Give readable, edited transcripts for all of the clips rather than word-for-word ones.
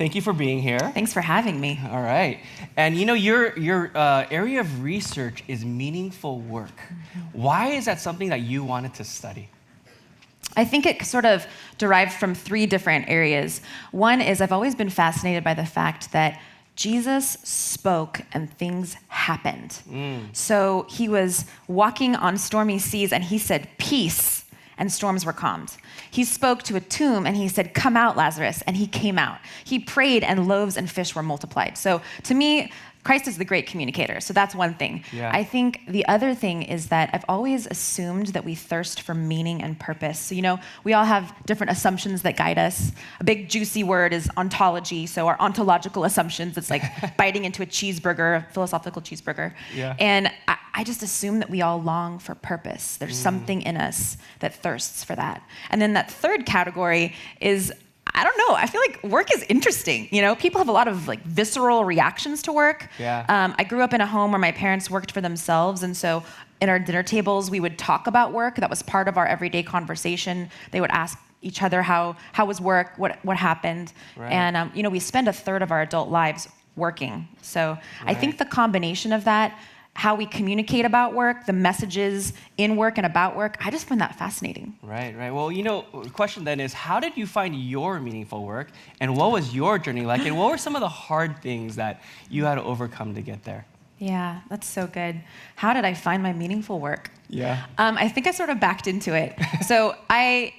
Thank you for being here. Thanks for having me. All right. And your area of research is meaningful work. Why is that something that you wanted to study? I think it sort of derived from three different areas. One is I've always been fascinated by the fact that Jesus spoke and things happened. So he was walking on stormy seas and he said, "Peace," and storms were calmed. He spoke to a tomb and he said, "Come out, Lazarus," and he came out. He prayed and loaves and fish were multiplied. So to me, Christ is the great communicator. So that's one thing. Yeah. I think the other thing is that I've always assumed that we thirst for meaning and purpose. So, we all have different assumptions that guide us. A big juicy word is ontology. So our ontological assumptions, it's like biting into a cheeseburger, a philosophical cheeseburger. Yeah. And I just assume that we all long for purpose. There's something in us that thirsts for that. And then that third category is, I don't know. I feel like work is interesting. People have a lot of visceral reactions to work. Yeah. I grew up in a home where my parents worked for themselves, and so in our dinner tables we would talk about work. That was part of our everyday conversation. They would ask each other how was work, what happened, Right. and we spend a third of our adult lives working. So I think the combination of that, how we communicate about work, the messages in work and about work, I just find that fascinating. Right. Well, the question then is, how did you find your meaningful work, and what was your journey like, and what were some of the hard things that you had to overcome to get there? Yeah, that's so good. How did I find my meaningful work? Yeah. I think I sort of backed into it. So I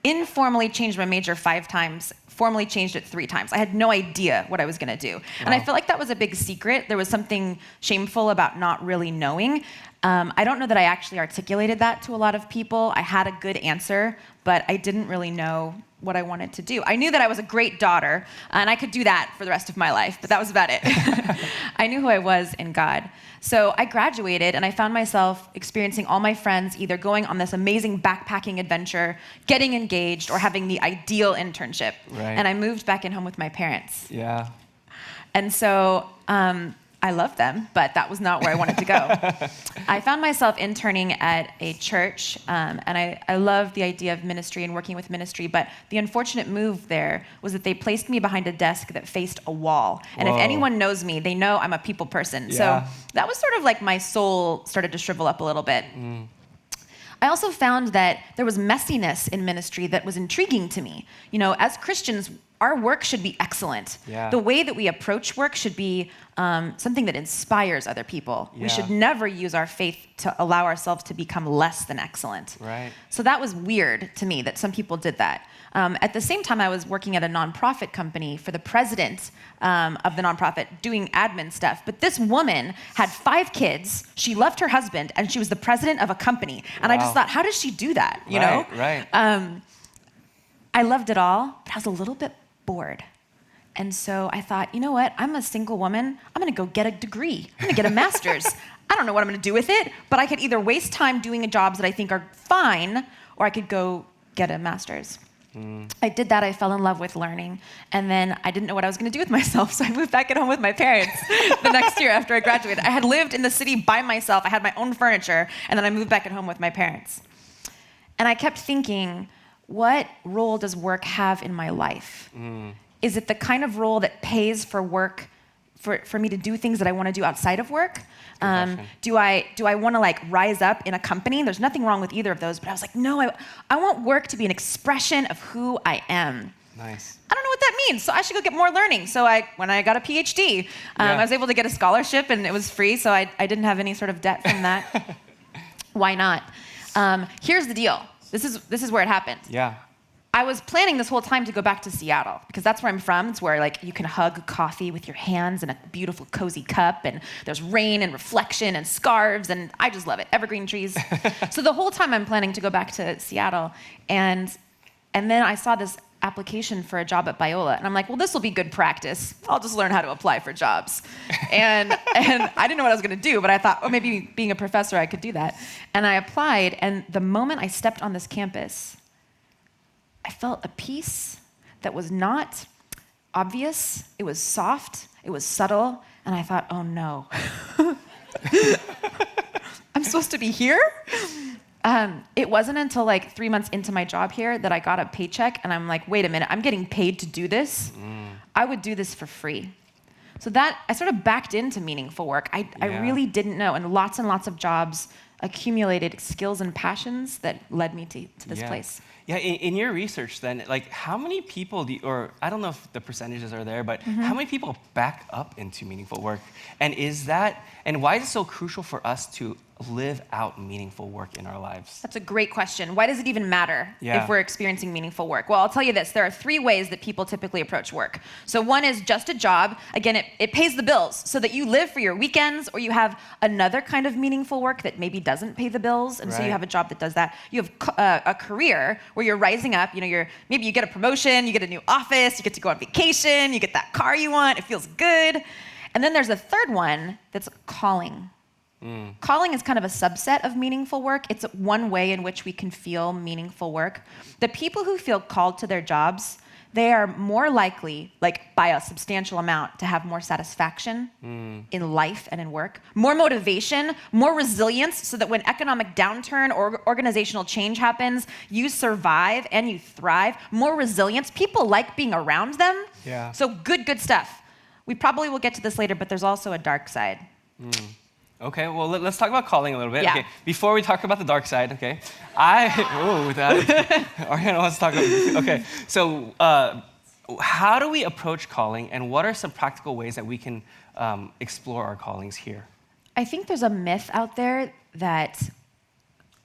informally changed my major 5 times, formally changed it 3 times. I had no idea what I was going to do. And I felt like that was a big secret. There was something shameful about not really knowing. I don't know that I actually articulated that to a lot of people. I had a good answer, but I didn't really know what I wanted to do. I knew that I was a great daughter, and I could do that for the rest of my life, but that was about it. I knew who I was in God. So I graduated, and I found myself experiencing all my friends either going on this amazing backpacking adventure, getting engaged, or having the ideal internship. Right. And I moved back in home with my parents. Yeah. And so I loved them, but that was not where I wanted to go. I found myself interning at a church, and I love the idea of ministry and working with ministry, but the unfortunate move there was that they placed me behind a desk that faced a wall. And if anyone knows me, they know I'm a people person. Yeah. So that was sort of like my soul started to shrivel up a little bit. I also found that there was messiness in ministry that was intriguing to me. As Christians, our work should be excellent. Yeah. The way that we approach work should be something that inspires other people. Yeah. We should never use our faith to allow ourselves to become less than excellent. Right. So that was weird to me that some people did that. At the same time, I was working at a nonprofit company for the president of the nonprofit doing admin stuff. But this woman had 5 kids, she loved her husband, and she was the president of a company. And I just thought, how does she do that? Right. I loved it all, but I was a little bit bored. And so I thought, you know what? I'm a single woman. I'm going to go get a degree. I'm going to get a master's. I don't know what I'm going to do with it, but I could either waste time doing jobs that I think are fine, or I could go get a master's. I did that. I fell in love with learning. And then I didn't know what I was going to do with myself, so I moved back at home with my parents the next year after I graduated. I had lived in the city by myself. I had my own furniture, and then I moved back at home with my parents. And I kept thinking, what role does work have in my life? Is it the kind of role that pays for work, for me to do things that I want to do outside of work? Do I want to rise up in a company? There's nothing wrong with either of those, but I was like, no, I want work to be an expression of who I am. Nice. I don't know what that means, so I should go get more learning. So when I got a PhD, I was able to get a scholarship, and it was free, so I didn't have any sort of debt from that. Why not? Here's the deal. This is where it happened. Yeah. I was planning this whole time to go back to Seattle because that's where I'm from. It's where you can hug coffee with your hands in a beautiful cozy cup, and there's rain and reflection and scarves, and I just love it. Evergreen trees. So the whole time I'm planning to go back to Seattle, and then I saw this application for a job at Biola, and I'm like, well, this will be good practice. I'll just learn how to apply for jobs. And I didn't know what I was going to do, but I thought, oh, maybe being a professor, I could do that. And I applied, and the moment I stepped on this campus, I felt a peace that was not obvious. It was soft. It was subtle. And I thought, oh, no. I'm supposed to be here? It wasn't until 3 months into my job here that I got a paycheck, and I'm like, wait a minute, I'm getting paid to do this? I would do this for free. So that I sort of backed into meaningful work. I really didn't know, and lots of jobs accumulated skills and passions that led me to this place. Yeah, in your research then, like how many people or I don't know if the percentages are there, but how many people back up into meaningful work? And why is it so crucial for us to live out meaningful work in our lives? That's a great question. Why does it even matter if we're experiencing meaningful work? Well, I'll tell you this. There are 3 ways that people typically approach work. So one is just a job. Again, it pays the bills so that you live for your weekends, or you have another kind of meaningful work that maybe doesn't pay the bills, and so you have a job that does that. You have a career where you're rising up. Maybe you get a promotion, you get a new office, you get to go on vacation, you get that car you want, it feels good. And then there's a third one that's calling. Calling is kind of a subset of meaningful work. It's one way in which we can feel meaningful work. The people who feel called to their jobs, they are more likely, like by a substantial amount, to have more satisfaction in life and in work, more motivation, more resilience, so that when economic downturn or organizational change happens, you survive and you thrive. More resilience. People like being around them. Yeah. So good stuff. We probably will get to this later, but there's also a dark side. Okay, well, let's talk about calling a little bit. Yeah. Okay, before we talk about the dark side, okay, Arianna wants to talk about, okay, so how do we approach calling, and what are some practical ways that we can explore our callings here? I think there's a myth out there that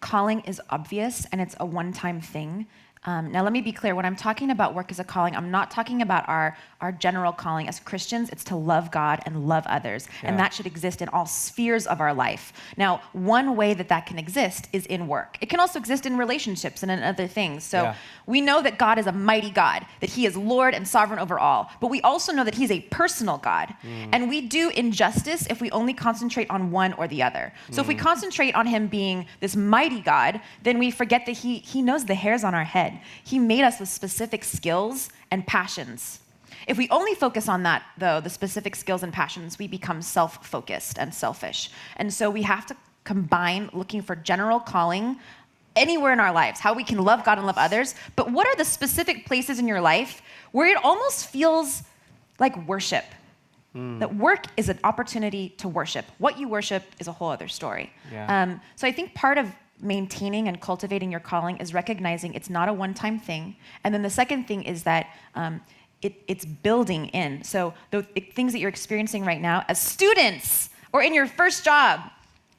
calling is obvious and it's a one-time thing. Now, let me be clear. When I'm talking about work as a calling, I'm not talking about our general calling as Christians. It's to love God and love others. Yeah. And that should exist in all spheres of our life. Now, one way that can exist is in work. It can also exist in relationships and in other things. So we know that God is a mighty God, that he is Lord and sovereign over all. But we also know that he's a personal God. And we do injustice if we only concentrate on one or the other. So if we concentrate on him being this mighty God, then we forget that he knows the hairs on our head. He made us with specific skills and passions. If we only focus on that, though, the specific skills and passions, we become self-focused and selfish. And so we have to combine looking for general calling anywhere in our lives, how we can love God and love others. But what are the specific places in your life where it almost feels like worship? That work is an opportunity to worship. What you worship is a whole other story. Yeah. So I think part of maintaining and cultivating your calling is recognizing it's not a one-time thing. And then the second thing is that it's building in. So the things that you're experiencing right now as students or in your first job,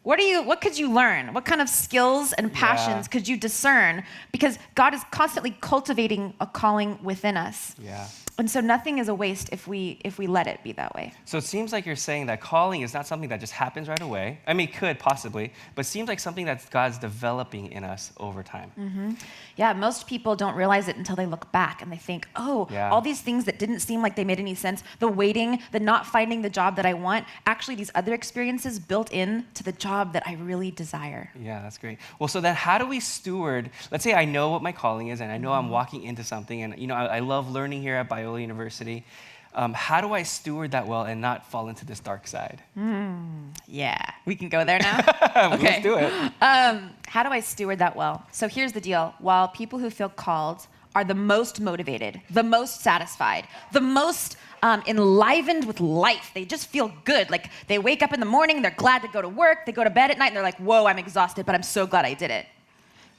what could you learn? What kind of skills and passions could you discern? Because God is constantly cultivating a calling within us. Yeah. And so nothing is a waste if we let it be that way. So it seems like you're saying that calling is not something that just happens right away. I mean, it could possibly, but seems like something that God's developing in us over time. Yeah, most people don't realize it until they look back and they think, all these things that didn't seem like they made any sense, the waiting, the not finding the job that I want, actually these other experiences built in to the job that I really desire. Yeah, that's great. Well, so then how do we steward, let's say I know what my calling is and I know I'm walking into something and I love learning here at Biola University. How do I steward that well and not fall into this dark side? Yeah, we can go there now? Okay. Let's do it. How do I steward that well? So here's the deal. While people who feel called are the most motivated, the most satisfied, the most enlivened with life, they just feel good. Like they wake up in the morning, they're glad to go to work, they go to bed at night, and they're like, whoa, I'm exhausted, but I'm so glad I did it.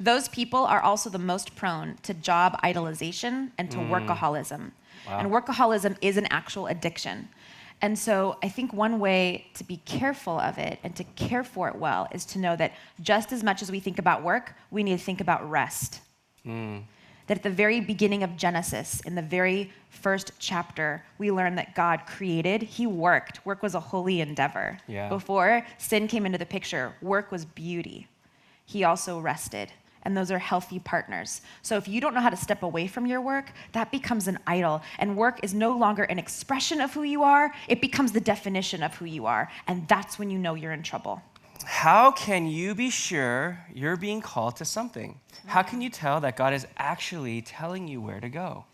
Those people are also the most prone to job idolization and to workaholism. Wow. And workaholism is an actual addiction. And so I think one way to be careful of it and to care for it well is to know that just as much as we think about work, we need to think about rest. That at the very beginning of Genesis, in the very first chapter, we learn that God created, he worked. Work was a holy endeavor. Yeah. Before sin came into the picture, work was beauty. He also rested. And those are healthy partners. So if you don't know how to step away from your work, that becomes an idol. And work is no longer an expression of who you are, it becomes the definition of who you are. And that's when you know you're in trouble. How can you be sure you're being called to something? How can you tell that God is actually telling you where to go?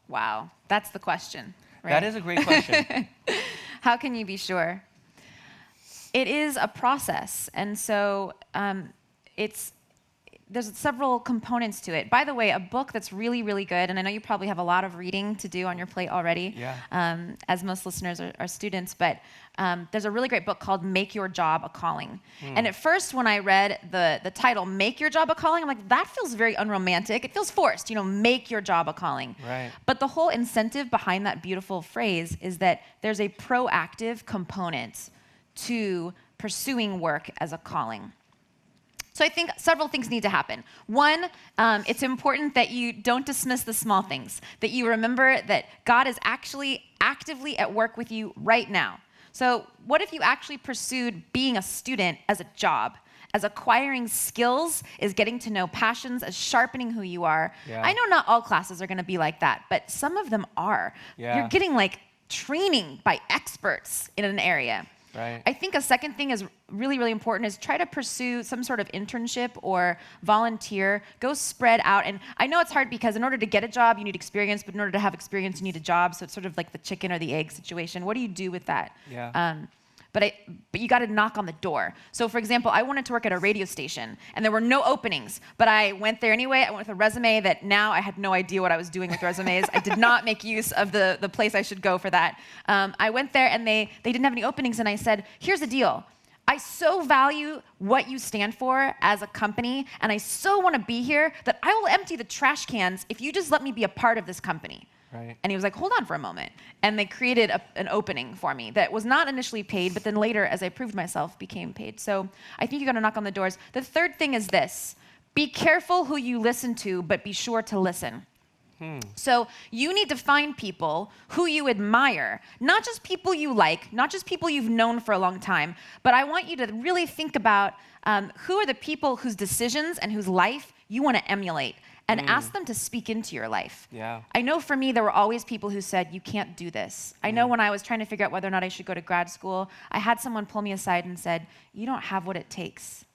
Wow, that's the question, right? That is a great question. How can you be sure? It is a process. And so there's several components to it. By the way, a book that's really, really good, and I know you probably have a lot of reading to do on your plate already, as most listeners are students, but there's a really great book called Make Your Job a Calling. And at first, when I read the title, Make Your Job a Calling, I'm like, that feels very unromantic. It feels forced, make your job a calling. Right. But the whole incentive behind that beautiful phrase is that there's a proactive component to pursuing work as a calling. So I think several things need to happen. One, it's important that you don't dismiss the small things, that you remember that God is actually actively at work with you right now. So what if you actually pursued being a student as a job, as acquiring skills, is getting to know passions, as sharpening who you are? Yeah. I know not all classes are going to be like that, but some of them are. Yeah. You're getting training by experts in an area. Right. I think a second thing is really, really important is try to pursue some sort of internship or volunteer. Go spread out. And I know it's hard because in order to get a job, you need experience, but in order to have experience, you need a job. So it's sort of like the chicken or the egg situation. What do you do with that? Yeah. But you got to knock on the door. So for example, I wanted to work at a radio station and there were no openings, but I went there anyway. I went with a resume that now I had no idea what I was doing with resumes. I did not make use of the place I should go for that. I went there and they didn't have any openings, and I said, here's the deal. I so value what you stand for as a company, and I so want to be here that I will empty the trash cans if you just let me be a part of this company. Right. And he was like, hold on for a moment. And they created an opening for me that was not initially paid, but then later, as I proved myself, became paid. So I think you got to knock on the doors. The third thing is this. Be careful who you listen to, but be sure to listen. So you need to find people who you admire, not just people you like, not just people you've known for a long time, but I want you to really think about who are the people whose decisions and whose life you want to emulate, and ask them to speak into your life. Yeah. I know for me, there were always people who said, you can't do this. I know when I was trying to figure out whether or not I should go to grad school, I had someone pull me aside and said, you don't have what it takes.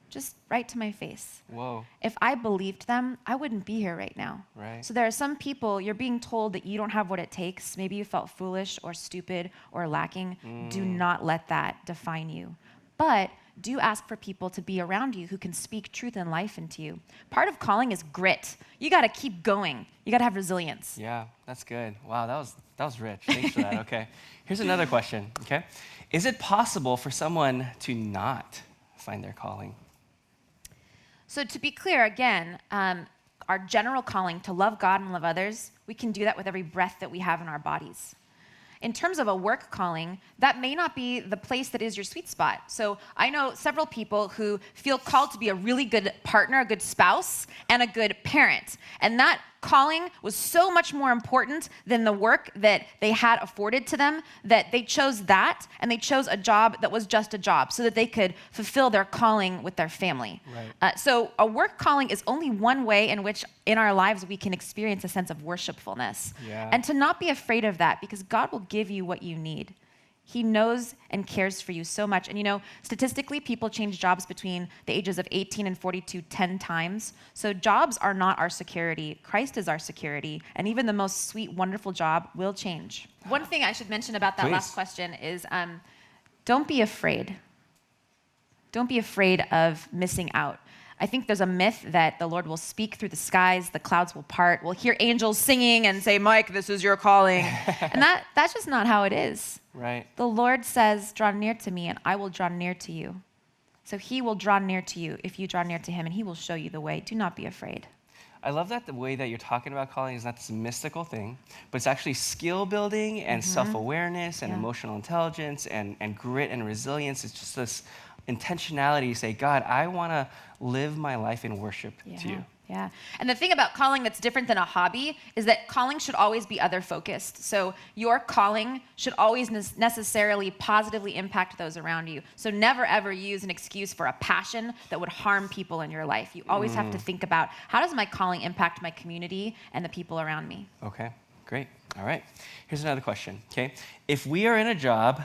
Just right to my face. Whoa. If I believed them, I wouldn't be here right now. Right. So there are some people, you're being told that you don't have what it takes. Maybe you felt foolish or stupid or lacking. Do not let that define you. But do ask for people to be around you who can speak truth and life into you. Part of calling is grit. You got to keep going. You got to have resilience. Yeah, that's good. Wow, that was rich. Thanks for that. Okay. Here's another question, okay? Is it possible for someone to not find their calling? So to be clear, again, our general calling to love God and love others, we can do that with every breath that we have in our bodies. In terms of a work calling, that may not be the place that is your sweet spot. So I know several people who feel called to be a really good partner, a good spouse, and a good parent. And that calling was so much more important than the work that they had afforded to them, that they chose that, and they chose a job that was just a job so that they could fulfill their calling with their family. Right. So a work calling is only one way in which in our lives we can experience a sense of worshipfulness. Yeah. And to not be afraid of that, because God will give you what you need. He knows and cares for you so much. And statistically, people change jobs between the ages of 18 and 42 10 times. So jobs are not our security. Christ is our security. And even the most sweet, wonderful job will change. One thing I should mention about that last question is don't be afraid. Don't be afraid of missing out. I think there's a myth that the Lord will speak through the skies, the clouds will part, we'll hear angels singing and say, Mike, this is your calling. And that's just not how it is. Right. The Lord says, draw near to me and I will draw near to you. So he will draw near to you if you draw near to him, and he will show you the way. Do not be afraid. I love that the way that you're talking about calling is not this mystical thing, but it's actually skill building and self-awareness and emotional intelligence and grit and resilience. It's just this intentionality to say, God, I want to live my life in worship to you. Yeah. And the thing about calling that's different than a hobby is that calling should always be other focused. So your calling should always necessarily positively impact those around you. So never ever use an excuse for a passion that would harm people in your life. You always have to think about, how does my calling impact my community and the people around me? Okay, great. All right. Here's another question, okay? If we are in a job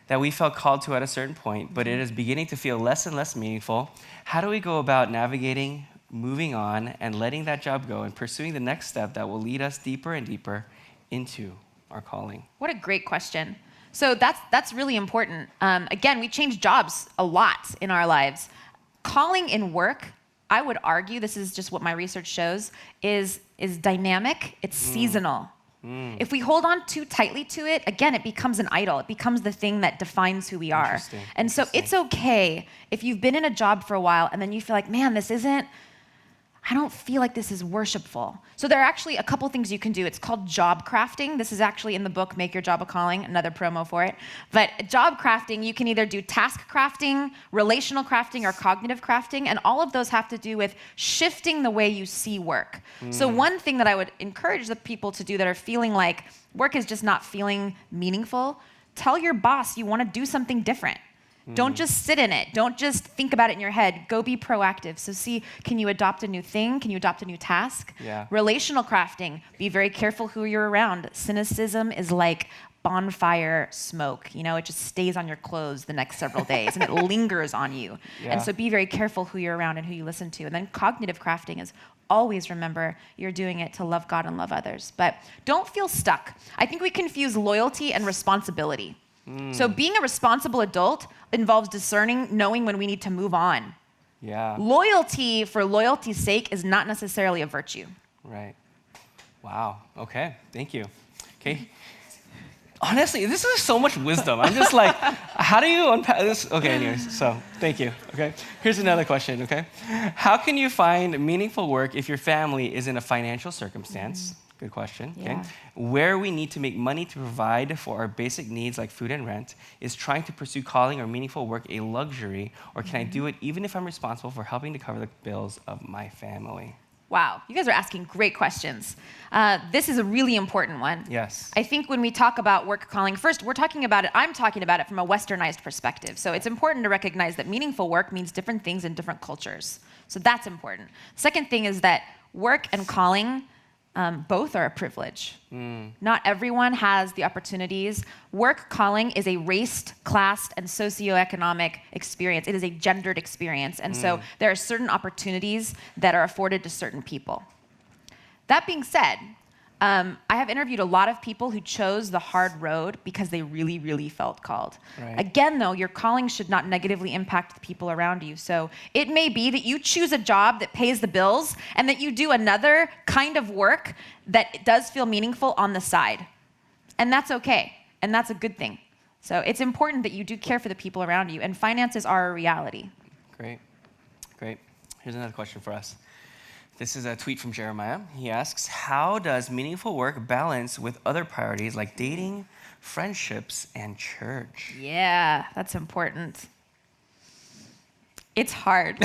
that we felt called to at a certain point, but it is beginning to feel less and less meaningful, how do we go about navigating, moving on, and letting that job go and pursuing the next step that will lead us deeper and deeper into our calling? What a great question. So that's really important. Again, we change jobs a lot in our lives. Calling in work, I would argue, this is just what my research shows, is dynamic, it's seasonal. If we hold on too tightly to it, again, it becomes an idol. It becomes the thing that defines who we are. And so it's okay if you've been in a job for a while and then you feel like, man, I don't feel like this is worshipful. So there are actually a couple things you can do. It's called job crafting. This is actually in the book, Make Your Job a Calling, another promo for it. But job crafting, you can either do task crafting, relational crafting, or cognitive crafting, and all of those have to do with shifting the way you see work. So one thing that I would encourage the people to do that are feeling like work is just not feeling meaningful, tell your boss you want to do something different. Don't just sit in it. Don't just think about it in your head. Go be proactive. So see, can you adopt a new thing? Can you adopt a new task? Yeah. Relational crafting. Be very careful who you're around. Cynicism is like bonfire smoke. You know, it just stays on your clothes the next several days and it lingers on you. Yeah. And so be very careful who you're around and who you listen to. And then cognitive crafting is always remember you're doing it to love God and love others. But don't feel stuck. I think we confuse loyalty and responsibility. So being a responsible adult involves discerning, knowing when we need to move on. Yeah. Loyalty for loyalty's sake is not necessarily a virtue. Right. Wow. Okay. Thank you. Okay. Honestly, this is so much wisdom. I'm just like, how do you unpack this? Okay, anyways, so thank you. Okay. Here's another question, okay? How can you find meaningful work if your family is in a financial circumstance? Good question. Okay. Yeah. Where we need to make money to provide for our basic needs like food and rent, is trying to pursue calling or meaningful work a luxury, or can I do it even if I'm responsible for helping to cover the bills of my family? Wow, you guys are asking great questions. This is a really important one. Yes. I think when we talk about work calling, first, I'm talking about it from a westernized perspective. So it's important to recognize that meaningful work means different things in different cultures. So that's important. Second thing is that work and calling, both are a privilege. Not everyone has the opportunities. Work calling is a raced, classed, and socioeconomic experience. It is a gendered experience. And so there are certain opportunities that are afforded to certain people. That being said, I have interviewed a lot of people who chose the hard road because they really, really felt called. Right. Again, though, your calling should not negatively impact the people around you. So it may be that you choose a job that pays the bills and that you do another kind of work that does feel meaningful on the side. And that's okay. And that's a good thing. So it's important that you do care for the people around you. And finances are a reality. Great. Great. Here's another question for us. This is a tweet from Jeremiah. He asks, how does meaningful work balance with other priorities like dating, friendships, and church? Yeah, that's important. It's hard.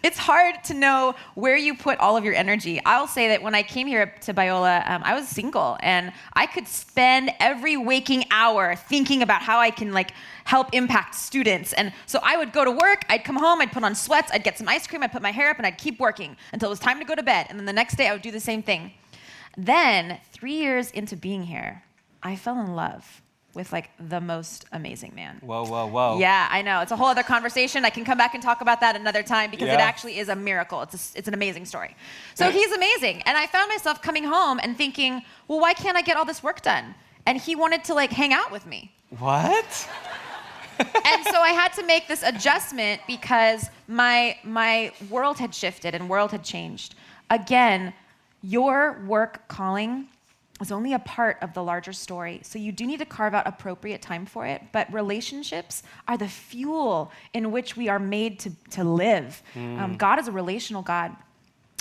It's hard to know where you put all of your energy. I'll say that when I came here to Biola, I was single, and I could spend every waking hour thinking about how I can help impact students. And so I would go to work, I'd come home, I'd put on sweats, I'd get some ice cream, I'd put my hair up, and I'd keep working until it was time to go to bed. And then the next day I would do the same thing. Then 3 years into being here, I fell in love with the most amazing man. Whoa, whoa, whoa. Yeah, I know. It's a whole other conversation. I can come back and talk about that another time because it Yeah. actually is a miracle. It's an amazing story. So he's amazing. And I found myself coming home and thinking, well, why can't I get all this work done? And he wanted to hang out with me. What? And so I had to make this adjustment because my world had shifted and world had changed. Again, your work calling is only a part of the larger story. So you do need to carve out appropriate time for it, but relationships are the fuel in which we are made to live. God is a relational God.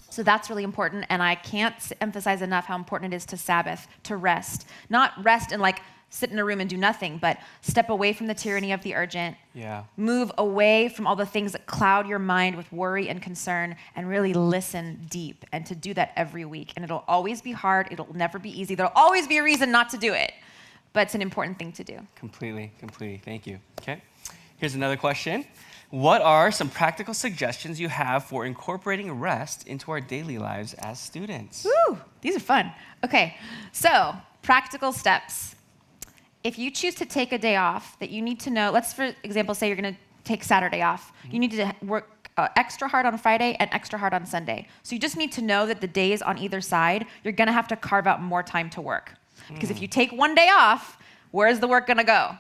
So that's really important, and I can't emphasize enough how important it is to Sabbath, to rest. Not rest and sit in a room and do nothing, but step away from the tyranny of the urgent. Yeah. Move away from all the things that cloud your mind with worry and concern, and really listen deep, and to do that every week. And it'll always be hard. It'll never be easy. There'll always be a reason not to do it, but it's an important thing to do. Completely. Thank you. Okay. Here's another question. What are some practical suggestions you have for incorporating rest into our daily lives as students? Woo, these are fun. Okay, so practical steps. If you choose to take a day off that you need to know, let's for example say you're going to take Saturday off. You need to work extra hard on Friday and extra hard on Sunday. So you just need to know that the days on either side, you're going to have to carve out more time to work. Because if you take one day off, where's the work going to go?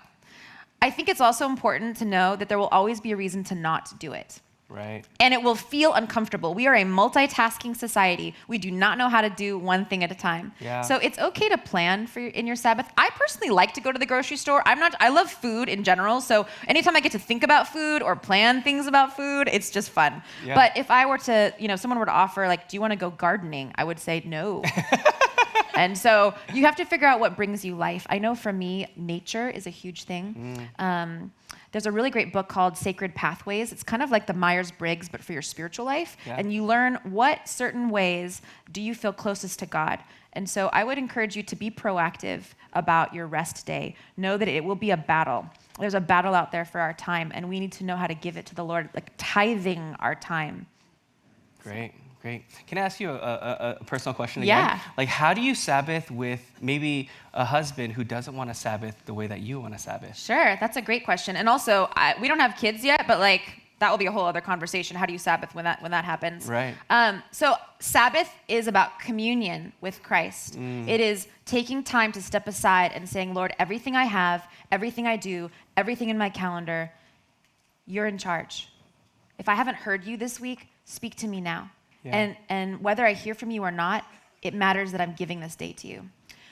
I think it's also important to know that there will always be a reason to not do it. Right. And it will feel uncomfortable. We are a multitasking society. We do not know how to do one thing at a time. Yeah. So it's okay to plan in your Sabbath. I personally like to go to the grocery store. I love food in general. So anytime I get to think about food or plan things about food, it's just fun. Yeah. But if I were to, someone were to offer, like, do you want to go gardening? I would say no. And so you have to figure out what brings you life. I know for me, nature is a huge thing. There's a really great book called Sacred Pathways. It's kind of like the Myers-Briggs, but for your spiritual life. Yeah. And you learn what certain ways do you feel closest to God. And so I would encourage you to be proactive about your rest day. Know that it will be a battle. There's a battle out there for our time, and we need to know how to give it to the Lord, like tithing our time. Great. Great. Can I ask you a personal question again? Yeah. Like, how do you Sabbath with maybe a husband who doesn't want to Sabbath the way that you want to Sabbath? Sure, that's a great question. And also, we don't have kids yet, but that will be a whole other conversation. How do you Sabbath when that happens? Right. So Sabbath is about communion with Christ. It is taking time to step aside and saying, Lord, everything I have, everything I do, everything in my calendar, you're in charge. If I haven't heard you this week, speak to me now. Yeah. And whether I hear from you or not, it matters that I'm giving this day to you.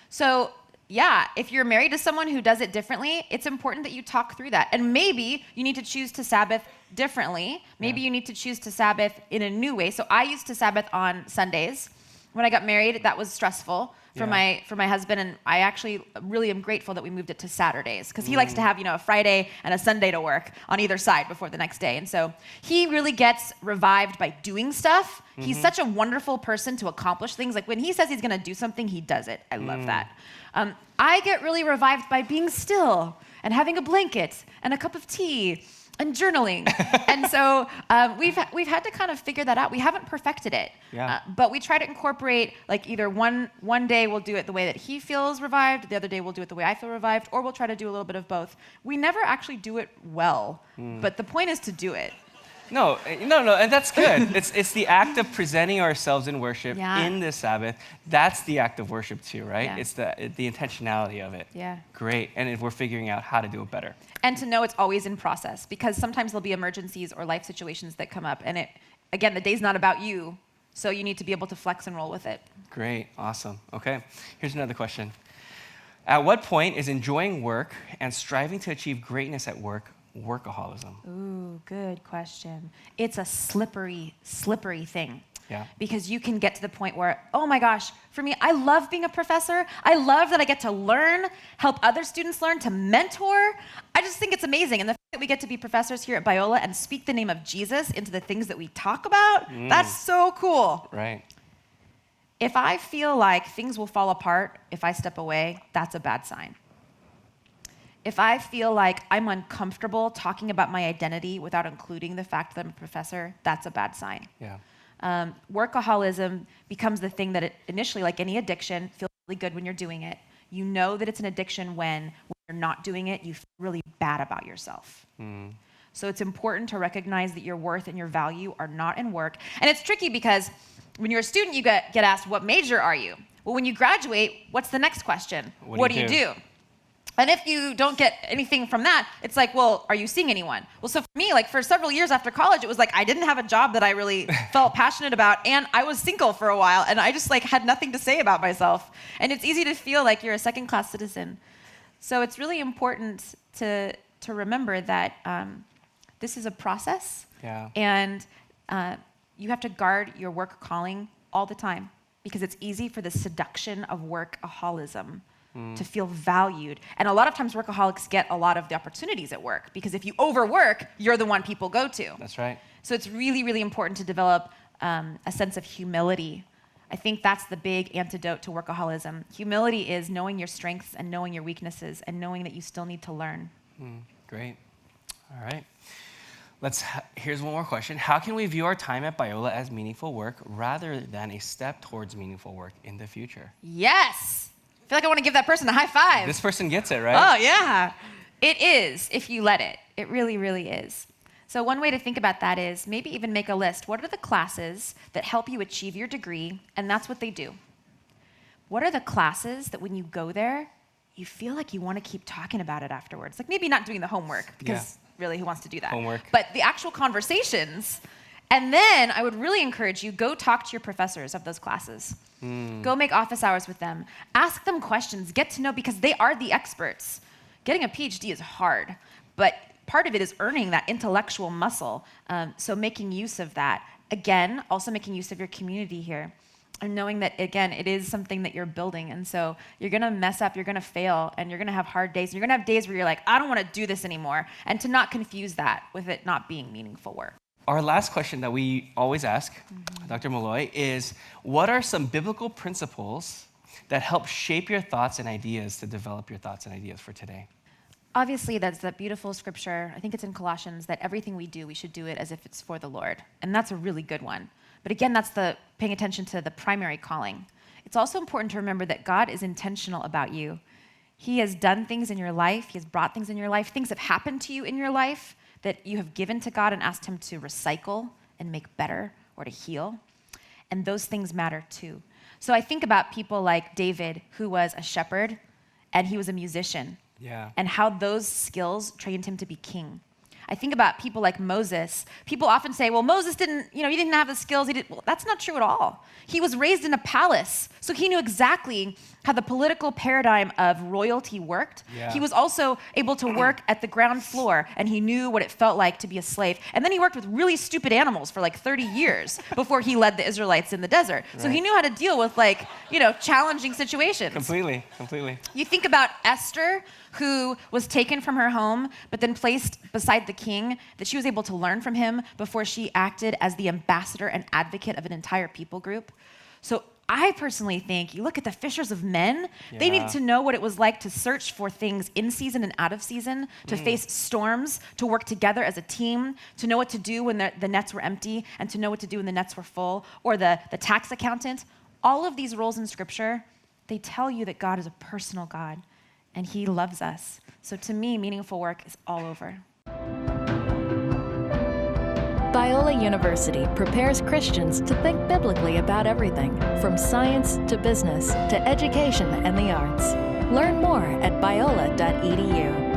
So yeah, if you're married to someone who does it differently, it's important that you talk through that. And maybe you need to choose to Sabbath differently. Maybe you need to choose to Sabbath in a new way. So I used to Sabbath on Sundays. When I got married, that was stressful for my husband, and I actually really am grateful that we moved it to Saturdays, because he likes to have a Friday and a Sunday to work on either side before the next day. And so he really gets revived by doing stuff. He's such a wonderful person to accomplish things. Like when he says he's going to do something, he does it. I love that. I get really revived by being still and having a blanket and a cup of tea and journaling. And so we've had to kind of figure that out. We haven't perfected it. Yeah. But we try to incorporate, like, either one day we'll do it the way that he feels revived, the other day we'll do it the way I feel revived, or we'll try to do a little bit of both. We never actually do it well, but the point is to do it. No, and that's good. It's the act of presenting ourselves in worship in this Sabbath. That's the act of worship too, right? Yeah. It's the intentionality of it. Yeah. Great. And we're figuring out how to do it better. And to know it's always in process, because sometimes there'll be emergencies or life situations that come up, and again, the day's not about you, so you need to be able to flex and roll with it. Great. Awesome. Okay. Here's another question. At what point is enjoying work and striving to achieve greatness at work workaholism? Ooh, good question. It's a slippery thing. Yeah. Because you can get to the point where, oh my gosh, for me, I love being a professor. I love that I get to learn, help other students learn, to mentor. I just think it's amazing. And the fact that we get to be professors here at Biola and speak the name of Jesus into the things that we talk about, that's so cool. Right. If I feel like things will fall apart if I step away, that's a bad sign. If I feel like I'm uncomfortable talking about my identity without including the fact that I'm a professor, that's a bad sign. Yeah. Workaholism becomes the thing that initially, like any addiction, feels really good when you're doing it. You know that it's an addiction when you're not doing it, you feel really bad about yourself. So it's important to recognize that your worth and your value are not in work. And it's tricky because when you're a student, you get asked, what major are you? Well, when you graduate, what's the next question? What do you do? And if you don't get anything from that, it's like, well, are you seeing anyone? Well, so for me, like for several years after college, it was like I didn't have a job that I really felt passionate about, and I was single for a while, and I just like had nothing to say about myself. And it's easy to feel like you're a second-class citizen. So it's really important to remember that this is a process, and you have to guard your work calling all the time, because it's easy for the seduction of workaholism to feel valued. And a lot of times workaholics get a lot of the opportunities at work, because if you overwork, you're the one people go to. That's right. So it's really, really important to develop a sense of humility. I think that's the big antidote to workaholism. Humility is knowing your strengths and knowing your weaknesses and knowing that you still need to learn. Great. All right. Here's one more question. How can we view our time at Biola as meaningful work rather than a step towards meaningful work in the future? Yes. I feel like I want to give that person a high five. This person gets it, right? Oh, yeah. It is, if you let it. It really, really is. So one way to think about that is maybe even make a list. What are the classes that help you achieve your degree? And that's what they do. What are the classes that when you go there, you feel like you want to keep talking about it afterwards? Like maybe not doing the homework, because really who wants to do that. Homework. But the actual conversations, and then I would really encourage you, go talk to your professors of those classes. Go make office hours with them. Ask them questions, get to know, because they are the experts. Getting a PhD is hard, but part of it is earning that intellectual muscle. So making use of that. Again, also making use of your community here. And knowing that, again, it is something that you're building. And so you're going to mess up, you're going to fail, and you're going to have hard days. And you're going to have days where you're like, I don't want to do this anymore. And to not confuse that with it not being meaningful work. Our last question that we always ask, Dr. Molloy, is what are some biblical principles that help shape your thoughts and ideas to develop your thoughts and ideas for today? Obviously, that's that beautiful scripture, I think it's in Colossians, that everything we do, we should do it as if it's for the Lord. And that's a really good one. But again, that's the paying attention to the primary calling. It's also important to remember that God is intentional about you. He has done things in your life. He has brought things in your life. Things have happened to you in your life that you have given to God and asked him to recycle and make better or to heal. And those things matter too. So I think about people like David, who was a shepherd and he was a musician. Yeah. And how those skills trained him to be king. I think about people like Moses. People often say, well, Moses didn't, he didn't have the skills. Well, that's not true at all. He was raised in a palace, so he knew exactly how the political paradigm of royalty worked. Yeah. He was also able to work at the ground floor, and he knew what it felt like to be a slave. And then he worked with really stupid animals for like 30 years before he led the Israelites in the desert. Right. So he knew how to deal with challenging situations. Completely. You think about Esther, who was taken from her home, but then placed beside the king, that she was able to learn from him before she acted as the ambassador and advocate of an entire people group. So I personally think, you look at the fishers of men, they needed to know what it was like to search for things in season and out of season, to face storms, to work together as a team, to know what to do when the nets were empty, and to know what to do when the nets were full, or the tax accountant. All of these roles in Scripture, they tell you that God is a personal God, and he loves us. So to me, meaningful work is all over. Biola University prepares Christians to think biblically about everything, from science to business to education and the arts. Learn more at biola.edu.